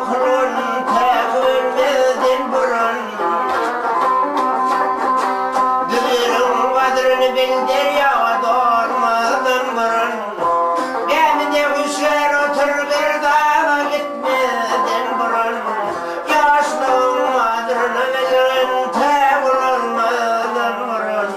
kulun tek ölmedin burun. Dünürün kadrini bil derya doğurmadın burun. Gemide kuşlar otur bir dağa gitmedin burun. Yaşlığın kadrini bilin tek olmadın burun.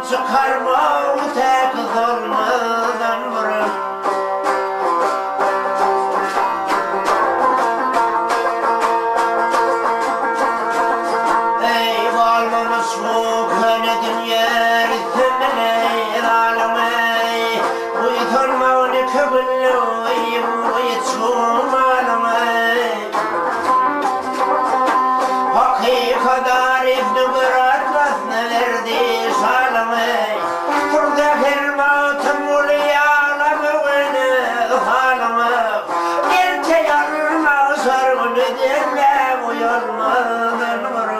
Çıkarma tek zulmüden vurur. Ey kalmamış bu köynedim yer tümüne zalim ey. Uyuturma onu köbüllü uyutulmalım ey. Hakikat arifni bir atlasını verdi şalım ey. Turda bir mağtım uluyalım beni halımı. Gerçe yarına sargını dinle uyulmadın vurur.